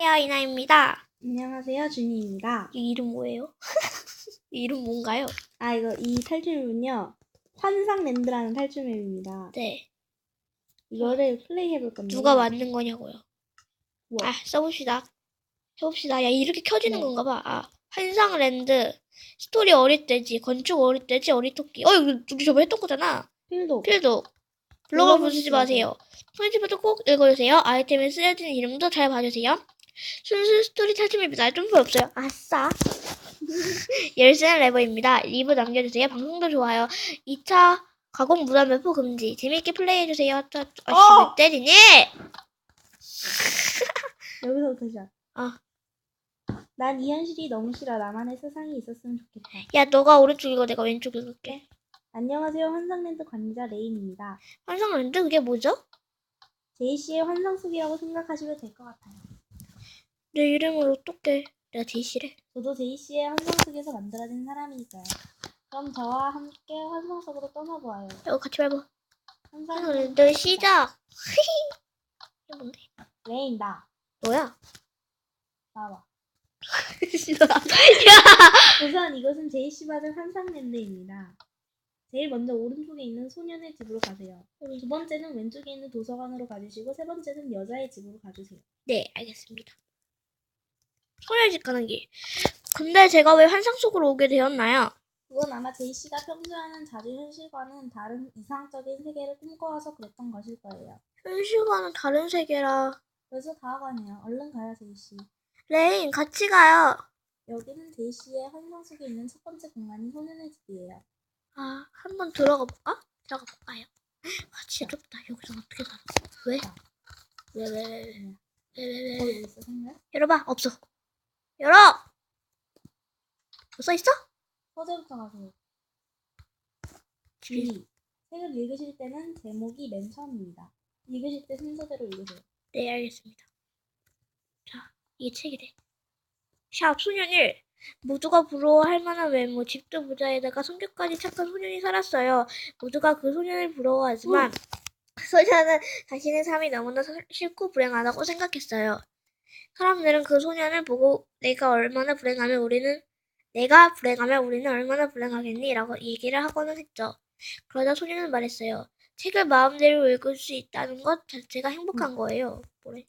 안녕하세요, 이나입니다. 안녕하세요, 준이입니다. 이 이름 뭐예요? 이 이름 뭔가요? 이 탈출맵은요, 환상랜드라는 탈출맵입니다. 네. 이거를 플레이해볼 건데요. 누가 만든 거냐고요? 뭐? 써봅시다. 해봅시다. 야, 이렇게 켜지는 네. 건가 봐. 환상랜드. 스토리 어릴 때지. 건축 어릴 때지. 어리토끼. 이거 우리 저번에 했던 거잖아. 필독. 블로그 부수지 마세요. 편집부터 꼭 읽어주세요. 아이템에 쓰여진 이름도 잘 봐주세요. 순수 스토리 탈출맵이다. 점프 없어요. 아싸. 열쇠는 레버입니다. 리뷰 남겨주세요. 방송도 좋아요. 2차 가공 무단 매포 금지. 재밌게 플레이해주세요. 왜 때리니? 여기서부터 시작. 난 이 현실이 너무 싫어. 나만의 세상이 있었으면 좋겠다. 야, 너가 오른쪽 읽어. 내가 왼쪽 읽을게. 안녕하세요, 환상랜드 관리자 레인입니다. 환상랜드? 그게 뭐죠? 제이씨의 환상 속이라고 생각하시면 될 것 같아요. 내 이름을 어떻게? 내가 제이씨래. 저도 제이씨의 환상 속에서 만들어진 사람이니까요. 그럼 저와 함께 환상 속으로 떠나보아요. 이거 같이 해봐. 환상랜드 시작. 이게 뭔데? 레인, 나. 뭐야? 나와. 야! 우선 이것은 제이씨 받은 환상랜드입니다. 제일 먼저 오른쪽에 있는 소년의 집으로 가세요. 두 번째는 왼쪽에 있는 도서관으로 가주시고 세 번째는 여자의 집으로 가주세요. 네, 알겠습니다. 소녀의 집 가는 길. 근데 제가 왜 환상 속으로 오게 되었나요? 그건 아마 제이씨가 평소에는 자주 현실과는 다른 이상적인 세계를 꿈꿔와서 그랬던 것일 거예요. 현실과는 다른 세계라. 그래서 다가가네요. 얼른 가요, 제이씨. 레인, 같이 가요. 여기는 제이씨의 환상 속에 있는 첫 번째 공간인 소년의 집이에요. 한번 들어가 볼까? 들어가 볼까요? 진짜 좁다. 여기서 어떻게 살아? 왜? 왜? 거기 있어, 생각? 열어봐. 없어. 열어! 뭐 써있어? 서재부터 가세요. 주의. 책을 읽으실 때는 제목이 맨 처음입니다. 읽으실 때 순서대로 읽으세요. 네, 알겠습니다. 자, 이게 책이래. 샵 소년 1. 모두가 부러워할 만한 외모, 집도 부자에다가 성격까지 착한 소년이 살았어요. 모두가 그 소년을 부러워하지만 소년은 자신의 삶이 너무나 싫고 불행하다고 생각했어요. 사람들은 그 소년을 보고 내가 불행하면 우리는 얼마나 불행하겠니? 라고 얘기를 하고는 했죠. 그러자 소년은 말했어요. 책을 마음대로 읽을 수 있다는 것 자체가 행복한 거예요. 뭐래?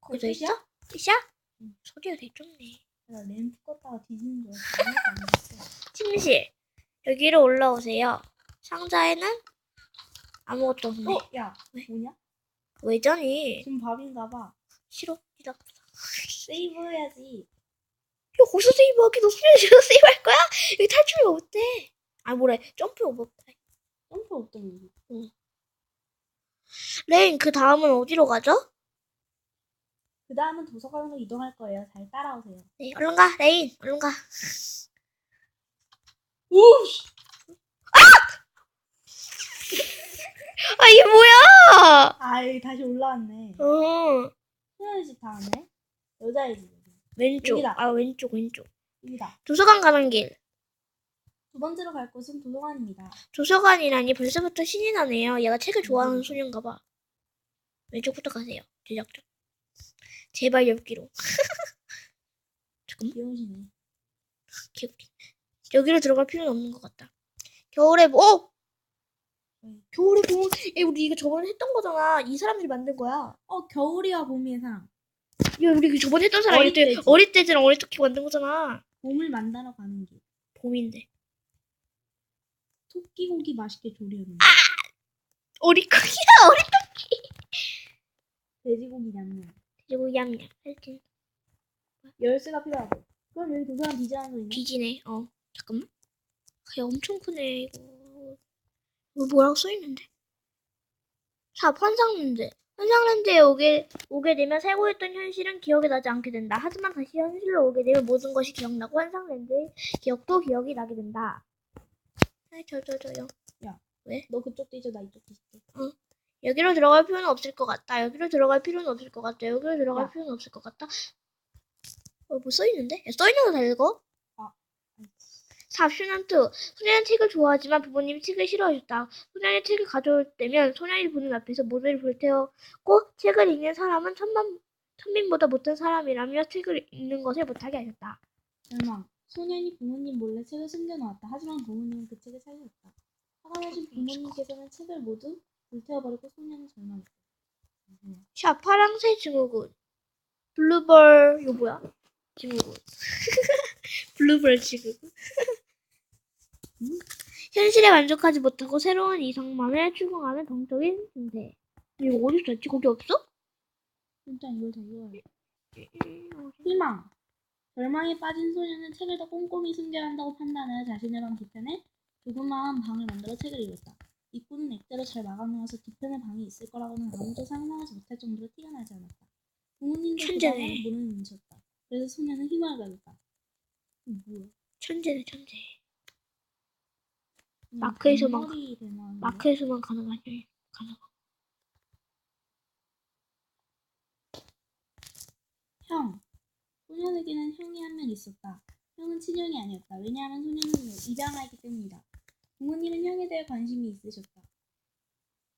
거기서 있어? 끝이야? 소리가 되게 좁네. 내가 램프 껐다가 뒤지는 줄 알았어. 침실. 여기로 올라오세요. 상자에는 아무것도 없네. 야, 왜? 뭐냐? 왜잖니? 지금 밥인가 봐. 싫어. 세이브 해야지. 야, 거기서 세이브하기 너 수련실에서 세이브할 거야? 여기 탈출이 없대. 뭐래. 점프 없다. 점프 없던 거. 레인, 그 다음은 어디로 가죠? 그 다음은 도서관으로 이동할 거예요. 잘 따라오세요. 네, 얼른 가. 레인, 얼른 가. 오우씨! 이게 뭐야? 여기 다시 올라왔네. 소년의 집 다음에 여자의 집. 왼쪽. 여기다. 왼쪽. 여기다. 도서관 가는 길. 두 번째로 갈 곳은 도서관입니다. 도서관이라니 벌써부터 신이 나네요. 얘가 책을 좋아하는 소년가 봐. 왼쪽부터 가세요. 제작자. 제발 엽기로. 잠깐만. 귀여우시네. 귀엽긴. 여기로 들어갈 필요는 없는 것 같다. 겨울에 겨울에 봄. 우리 이거 저번에 했던 거잖아. 이 사람들이 만든 거야. 겨울이와 봄의 상. 야, 우리 저번에 했던 사람 어릴 때랑 어리토끼 만든 거잖아. 봄을 만나러 가는 길. 봄인데. 토끼고기 맛있게 조리하는 길. 어리토끼야, 어리토끼. 돼지고기 냠냠. 그리고 얌얌. 하여튼 열쇠가 필요하고. 그럼 여기 도서관 뒤지라는 거 있네. 뒤지네. 잠깐만. 야, 엄청 크네 이거. 이거 뭐라고 써있는데? 샵 환상랜드. 환상랜드에 오게 되면 살고 있던 현실은 기억이 나지 않게 된다. 하지만 다시 현실로 오게 되면 모든 것이 기억나고 환상랜드의 기억도 기억이 나게 된다. 저요. 야, 왜? 너 그쪽 뒤져, 나 이쪽 뒤질게. 여기로 들어갈 필요는 없을 것 같다. 여기로 들어갈 필요는 없을 것 같다. 뭐 써있는데? 야, 써있는 거 다 읽어? 삽슈넌트. 소년은 책을 좋아하지만 부모님이 책을 싫어하셨다. 소년이 책을 가져올 때면 소년이 보는 앞에서 모두를 불태웠고 책을 읽는 사람은 선민보다 못한 사람이라며 책을 읽는 것을 못하게 하셨다. 절망. 소년이 부모님 몰래 책을 숨겨놓았다. 하지만 부모님은 그 책을 찾으셨다. 화가 나신 부모님께서는 책을 모두 불태워버리고 소년은 절망했다. 샤 파랑새 증후군. 블루벌 이거 뭐야? 증후군. 블루벌 증후군. 현실에 만족하지 못하고 새로운 이상만을 추구하는 정적인 증세. 이거 어디서 했지? 거기 없어? 일단 이걸 다 읽어야 희망. 절망에 빠진 소년은 책을 더 꼼꼼히 숨겨야 한다고 판단하여 자신의 방 뒤편에 조그마한 방을 만들어 책을 읽었다. 입구는 액자로 잘 막아놓아서 뒤편에 방이 있을 거라고는 아무도 상상하지 못할 정도로 티가 나지 않았다. 부모님도 그 천재네. 방을 문을 뭉쳤다. 그래서 소년은 희망을 가졌다. 뭐야? 천재네 천재. 그냥 마크에서만 뱃머리 대나무인데? 마크에서만 가능한 일. 가능. 형. 소년에게는 형이 한 명 있었다. 형은 친형이 아니었다. 왜냐하면 소년은 입양아이기 때문이다. 부모님은 형에 대해 관심이 있으셨다.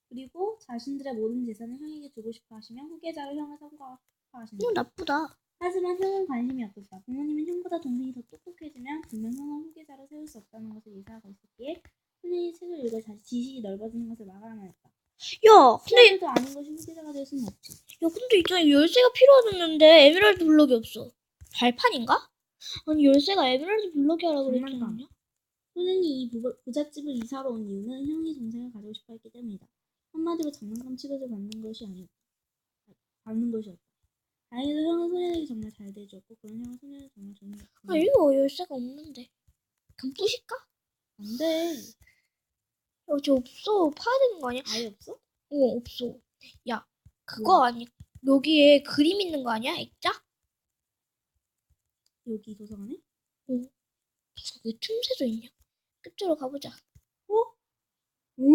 그리고 자신들의 모든 재산을 형에게 주고 싶어 하시며 후계자로 형을 선고하신다. 나쁘다. 하지만 형은 관심이 없었다. 부모님은 형보다 동생이 더 똑똑해지면 분명 형을 후계자로 세울 수 없다는 것을 예상하고 있었기에 소년이 책을 읽어 지식이 넓어지는 것을 막아야 했다. 야, 근데 시아들도 아는 것이 후계자가 될 수는 없지. 야, 근데 있잖아 열쇠가 필요하셨는데 에메랄드 블럭이 없어. 발판인가? 아니 열쇠가 에메랄드 블럭이 하라고 그랬지 장난감. 않냐? 소년이 이 부잣집을 이사로 온 이유는 형이 동생을 가지고 싶어 했기 때문이다. 한마디로 장난감 취급을 받는 것이었다. 다행히도 형은 소년에게 정말 잘 대해줬고 그런 형은 소년을 정말 좋아했다. 아 이거 열쇠가 없는데. 그럼 부실까? 안 돼. 저 없어. 파야 되는 거 아니야? 아예 없어? 없어. 야, 그거 아니. 여기에 그림 있는 거 아니야? 액자? 여기 도서관에? 왜 틈새도 있냐? 그쪽으로 가보자. 응?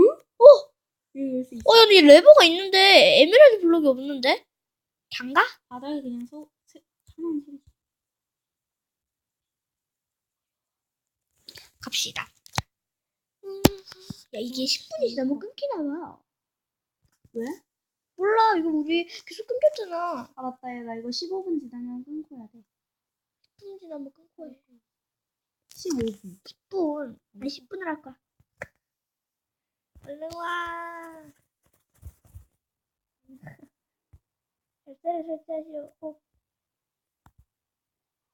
여기 열수 있어. 야, 근데 레버가 있는데 에메랄드 블럭이 없는데? 단가? 바닥에 그냥 천원 소리. 갑시다. 야, 이게 10분이 지나면 끊기나 봐. 왜? 몰라, 이거 우리 계속 끊겼잖아. 아 맞다. 야, 나 이거 15분 지나면 끊고 해야 돼. 10분 지나면 끊고 해. 15분. 10분. 아니, 10분을 할 거야. 얼른 와. 열쇠를 설치하시오.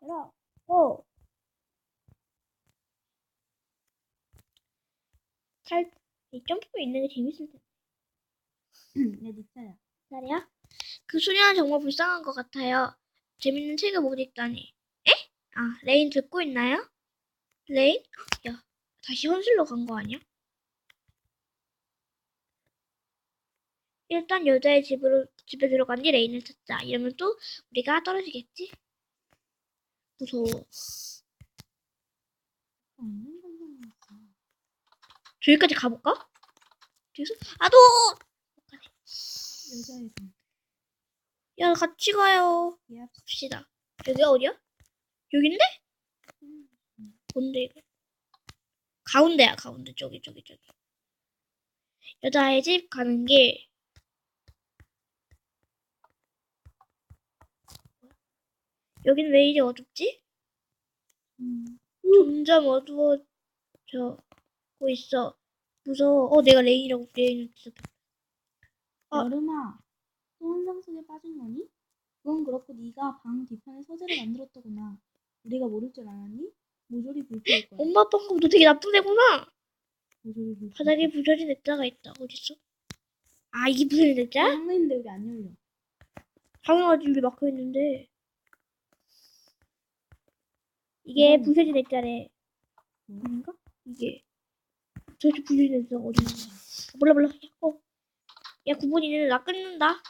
열어. 이 점프 있는 게 재밌을 텐데. 야, 네 차야. 말이야? 그 소녀는 정말 불쌍한 것 같아요. 재밌는 책을 못 읽다니. 에? 아, 레인 듣고 있나요? 레인? 야, 다시 현실로 간 거 아니야? 일단 여자의 집에 들어간 뒤 레인을 찾자. 이러면 또 우리가 떨어지겠지? 무서워. 저기까지 가볼까? 뒤에서? 아, 너! 여자의 방. 야, 같이 가요. 예. 갑시다. 여기가 어디야? 여긴데? 뭔데, 이거? 가운데야, 가운데. 저기. 여자의 집 가는 길. 여긴 왜 이리 어둡지? 점점 어두워져 고 있어. 무서워. 내가 레인이라고 레인을 진짜. 여름아, 또 환상 속에 빠진 거니? 그건 그렇고 네가 방 뒤편에 서재를 만들었더구나. 우리가 모를 줄 알았니? 모조리 불태울 거야. 엄마 아빠가 너 되게 나쁜 애구나. 모조리 불태울 거야. 바닥에 부서진 액자가 있다. 어딨어? 아, 이게 부서진 액자? 막혀있는데 여기 안 열려. 당연하지. 여기 막혀있는데. 이게 부서진 액자래. 아닌가? 이게. 저기 부서진 액자가 어디 있어? 몰라. 야, 구본이는 나 끊는다.